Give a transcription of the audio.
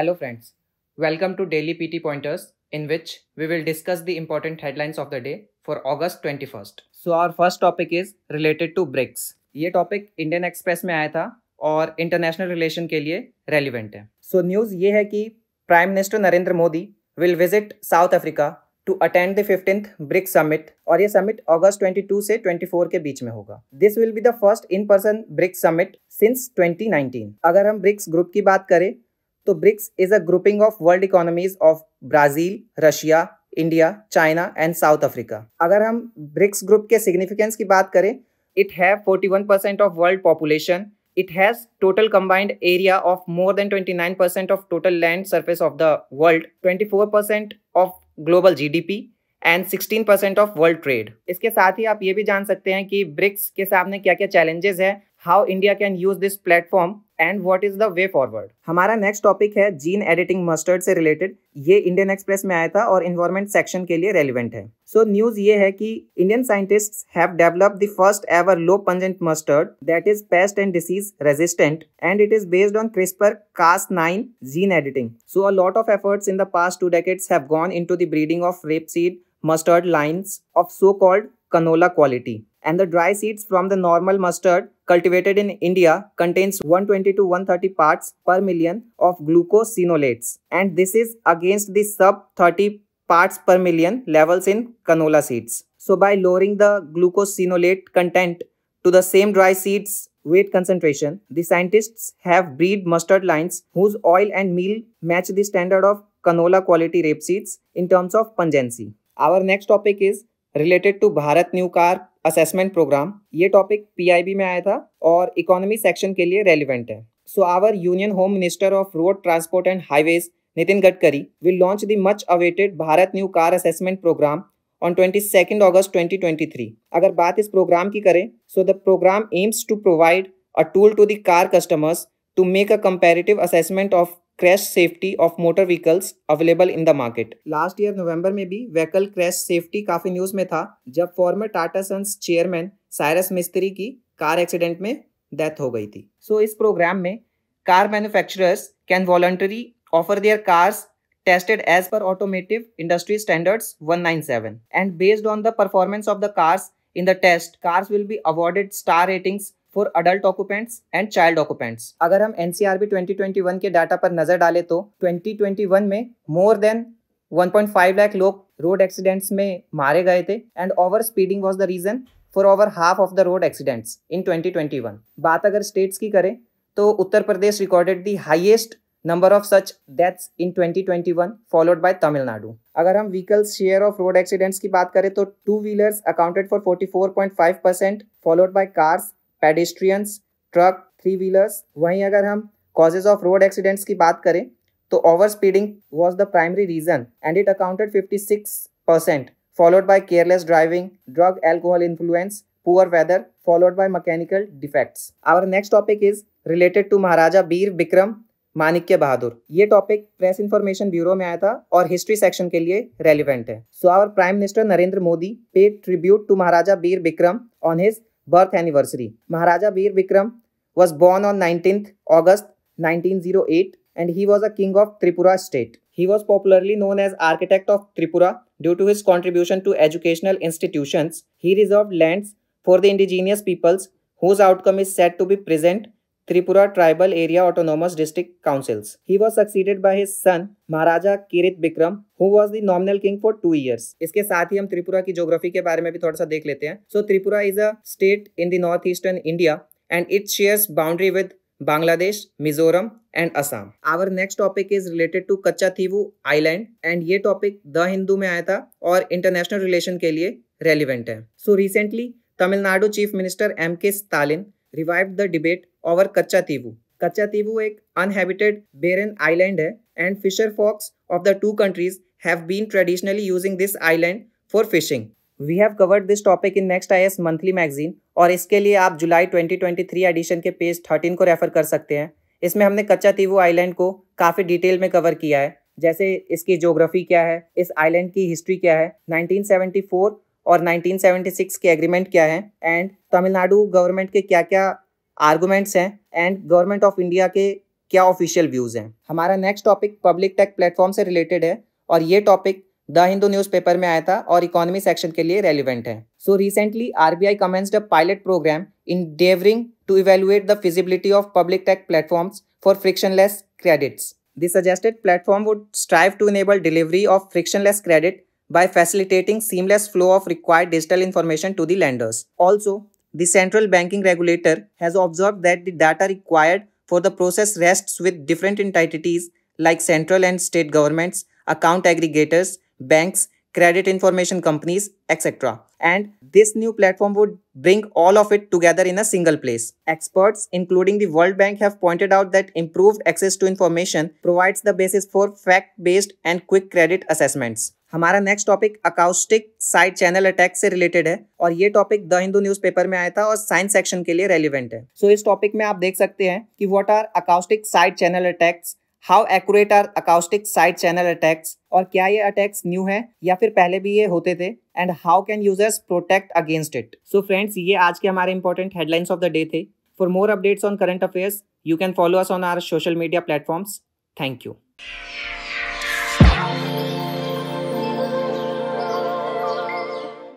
Hello friends, welcome to Daily PT Pointers in which we will discuss the important headlines of the day for August 21st. So our first topic is related to BRICS. ये topic Indian express में आया था और international relation के लिए relevant है. सो news ये है कि prime minister Narendra Modi will visit South Africa to attend the 15th BRICS summit और ये समिट अगस्त 22 से 24 के बीच में होगा. This will be the first in person BRICS summit since 2019. अगर हम ब्रिक्स ग्रुप की बात करें तो BRICS is a grouping of world economies of Brazil, Russia, India, China and South Africa. अगर हम ब्रिक्स ग्रुप के सिग्निफिकेंस की बात करें, it have 41% of world population. It has total combined area of more than 29% of total land surface of the world, 24% of global GDP and 16% of world trade. इसके साथ ही आप ये भी जान सकते हैं कि ब्रिक्स के सामने क्या क्या चैलेंजेस है, how India can use this platform and what is the way forward. हमारा नेक्स्ट टॉपिक है जीन एडिटिंग मस्टर्ड से रिलेटेड. ये इंडियन एक्सप्रेस में आया था और इन्वायरमेंट सेक्शन के लिए रेलिवेंट है. सो न्यूज ये है कि Indian scientists have developed the first ever low pungent mustard that is paste and disease resistant and it is based on CRISPR Cas9 gene editing. So a lot of efforts in the past 2 decades have gone into the breeding of rapeseed mustard lines of so-called canola quality. And the dry seeds from the normal mustard cultivated in India contains 120 to 130 parts per million of glucosinolates, and this is against the sub 30 parts per million levels in canola seeds. So by lowering the glucosinolate content to the same dry seeds weight concentration, the scientists have bred mustard lines whose oil and meal match the standard of canola quality rapeseeds in terms of pungency. Our next topic is related to Bharat new car assessment program. ये topic PIB में आया था और economy section के लिए relevant है. So our union home minister of road transport and highways Nitin Gadkari will launch the much awaited Bharat new car assessment programme on 22 August 2023. अगर बात इस प्रोग्राम की करें, so the programme aims to provide a tool to the car customers to make a comparative assessment of crash safety of motor vehicles available in the market. Last year November में भी vehicle crash safety काफी news में था जब former Tata sons chairman Cyrus Mistry की car accident में death हो गई थी. सो इस प्रोग्राम में car manufacturers can voluntary offer their cars tested as per automotive industry standards 197, and based on the performance of the cars in the test, cars will be awarded star ratings for adult occupants and child occupants. अगर हम NCRB 2021 के data पर नजर डालें तो 2021 में more than 1.5 lakh लोग road accidents में मारे गए थे and over speeding was the reason for over half of the road accidents in 2021. बात अगर स्टेट्स की करें तो Uttar Pradesh recorded the highest number of such deaths in 2021 followed by Tamil Nadu. अगर हम vehicles share of road accidents की बात करें तो two wheelers accounted for 44.5% followed by cars, pedestrians, truck, three wheelers. वहीं अगर हम कॉजेज ऑफ रोड एक्सीडेंट्स की बात करें तो over speeding was the primary reason and it accounted 56% followed by careless driving, drug alcohol influence, poor weather followed by mechanical defects. Our next topic is related to Maharaja Vir Vikram Manikya Bahadur. ये topic press information bureau में आया था और history section के लिए relevant है. So our prime minister Narendra Modi paid tribute to Maharaja Vir Vikram on his birth anniversary. Maharaja Vir Vikram was born on 19th August 1908 and he was a king of Tripura state. He was popularly known as architect of Tripura due to his contribution to educational institutions. He reserved lands for the indigenous peoples whose outcome is said to be present Tripura Tribal Area Autonomous District Councils. He was succeeded by his son Maharaja Kirit Bikram, who was the nominal king for 2 years. इसके साथ ही हम त्रिपुरा की geography के बारे में भी थोड़ा सा देख लेते हैं. So Tripura is a state in the northeastern India and it shares boundary with Bangladesh, Mizoram and Assam. Our next topic is related to Kachativu Island and ये topic The Hindu में आया था और international relation के लिए relevant है. So recently Tamil Nadu Chief Minister M.K. Stalin revived the debate over Kachativu. Kachativu एक uninhabited barren island है and fisher folks of the two countries have been traditionally using this island for fishing. We have covered this topic in Next IS Monthly Magazine और इसके लिए आप जुलाई 2023 addition के page 13 को refer कर सकते हैं. इसमें हमने कच्चातीवू आइलैंड को काफ़ी डिटेल में कवर किया है, जैसे इसकी ज्योग्राफी क्या है, इस आइलैंड की हिस्ट्री क्या है, 1974 और 1976 के एग्रीमेंट क्या है एंड तमिलनाडु गवर्नमेंट के क्या क्या आर्गूमेंट्स हैं एंड गवर्नमेंट ऑफ इंडिया के क्या ऑफिशियल व्यूज हैं। हमारा next topic public take platform से रिलेटेड है और ये टॉपिक द हिंदू न्यूज़पेपर में आया था और इकोनॉमी सेक्शन के लिए रेलिवेंट है। So recently RBI commenced a pilot program endeavoring to evaluate the feasibility of public tech platforms for frictionless credits. The suggested platform would strive to enable delivery of frictionless credit by facilitating seamless flow of required digital information to the lenders. Also, the central banking regulator has observed that the data required for the process rests with different entities like central and state governments, account aggregators, banks, credit information companies, etc. And this new platform would bring all of it together in a single place. Experts, including the World Bank, have pointed out that improved access to information provides the basis for fact-based and quick credit assessments. हमारा next topic acoustic side channel attack से related है और ये topic the Hindu newspaper में आया था और science section के लिए रेलिवेंट है। सो इस टॉपिक में आप देख सकते हैं कि what are acoustic side channel attacks, how accurate are acoustic side channel attacks, और क्या ये अटैक्स न्यू है या फिर पहले भी ये होते थे, and how can users protect against it. So friends, ये आज के हमारे important headlines of the day थे। For more updates on current affairs you can follow us on our social media platforms. Thank you.